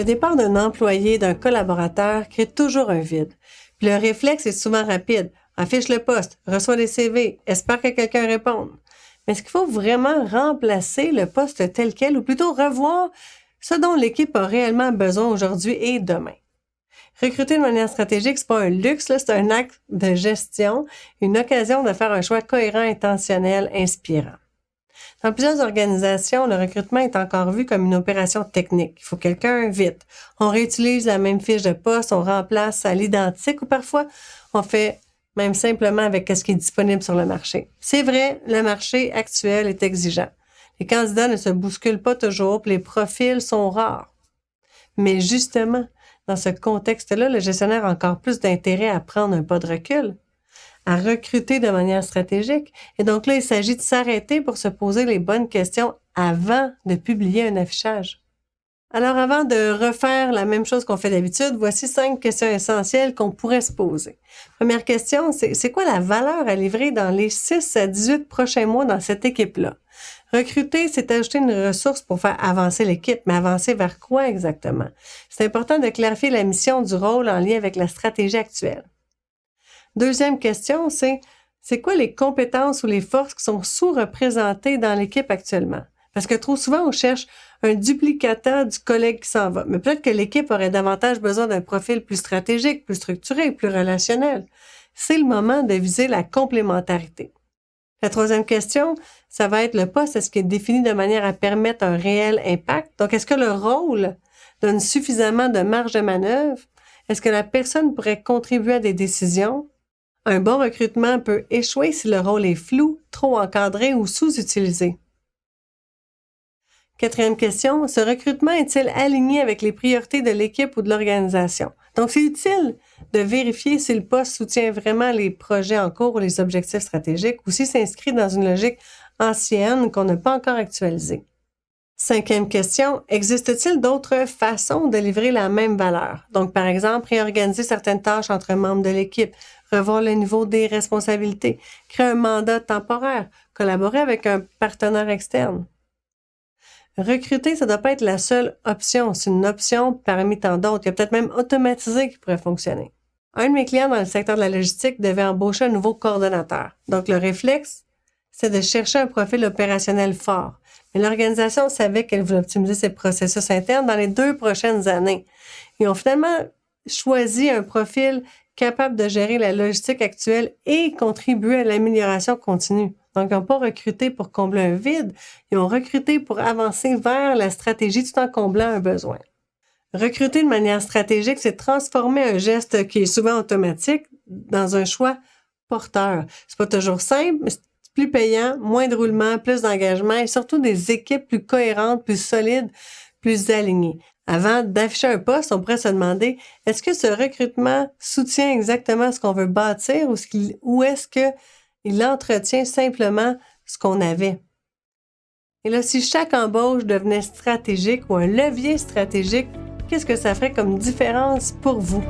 Le départ d'un employé, d'un collaborateur crée toujours un vide. Puis le réflexe est souvent rapide. Affiche le poste, reçoit des CV, espère que quelqu'un réponde. Mais est-ce qu'il faut vraiment remplacer le poste tel quel ou plutôt revoir ce dont l'équipe a réellement besoin aujourd'hui et demain? Recruter de manière stratégique, c'est pas un luxe, là, c'est un acte de gestion, une occasion de faire un choix cohérent, intentionnel, inspirant. Dans plusieurs organisations, le recrutement est encore vu comme une opération technique. Il faut quelqu'un vite. On réutilise la même fiche de poste, on remplace à l'identique ou parfois on fait même simplement avec ce qui est disponible sur le marché. C'est vrai, le marché actuel est exigeant. Les candidats ne se bousculent pas toujours, puis les profils sont rares. Mais justement, dans ce contexte-là, le gestionnaire a encore plus d'intérêt à prendre un pas de recul, à recruter de manière stratégique. Et donc là, il s'agit de s'arrêter pour se poser les bonnes questions avant de publier un affichage. Alors, avant de refaire la même chose qu'on fait d'habitude, voici 5 questions essentielles qu'on pourrait se poser. Première question, c'est quoi la valeur à livrer dans les 6 à 18 prochains mois dans cette équipe-là? Recruter, c'est ajouter une ressource pour faire avancer l'équipe, mais avancer vers quoi exactement? C'est important de clarifier la mission du rôle en lien avec la stratégie actuelle. Deuxième question, c'est quoi les compétences ou les forces qui sont sous-représentées dans l'équipe actuellement? Parce que trop souvent, on cherche un duplicata du collègue qui s'en va. Mais peut-être que l'équipe aurait davantage besoin d'un profil plus stratégique, plus structuré, plus relationnel. C'est le moment de viser la complémentarité. La troisième question, ça va être le poste. Est-ce qu'il est défini de manière à permettre un réel impact? Donc, est-ce que le rôle donne suffisamment de marge de manœuvre? Est-ce que la personne pourrait contribuer à des décisions? Un bon recrutement peut échouer si le rôle est flou, trop encadré ou sous-utilisé. Quatrième question, ce recrutement est-il aligné avec les priorités de l'équipe ou de l'organisation? Donc, c'est utile de vérifier si le poste soutient vraiment les projets en cours ou les objectifs stratégiques ou s'il s'inscrit dans une logique ancienne qu'on n'a pas encore actualisée. Cinquième question, existe-t-il d'autres façons de livrer la même valeur? Donc, par exemple, réorganiser certaines tâches entre membres de l'équipe, revoir le niveau des responsabilités, créer un mandat temporaire, collaborer avec un partenaire externe. Recruter, ça ne doit pas être la seule option. C'est une option parmi tant d'autres. Il y a peut-être même automatisé qui pourrait fonctionner. Un de mes clients dans le secteur de la logistique devait embaucher un nouveau coordonnateur. Donc, le réflexe, c'est de chercher un profil opérationnel fort. Mais l'organisation savait qu'elle voulait optimiser ses processus internes dans les 2 prochaines années. Ils ont finalement choisi un profil capable de gérer la logistique actuelle et contribuer à l'amélioration continue. Donc, ils n'ont pas recruté pour combler un vide, ils ont recruté pour avancer vers la stratégie tout en comblant un besoin. Recruter de manière stratégique, c'est transformer un geste qui est souvent automatique dans un choix porteur. C'est pas toujours simple, mais c'est plus payant, moins de roulement, plus d'engagement et surtout des équipes plus cohérentes, plus solides, plus alignées. Avant d'afficher un poste, on pourrait se demander, est-ce que ce recrutement soutient exactement ce qu'on veut bâtir ou est-ce qu'il entretient simplement ce qu'on avait? Et là, si chaque embauche devenait stratégique ou un levier stratégique, qu'est-ce que ça ferait comme différence pour vous?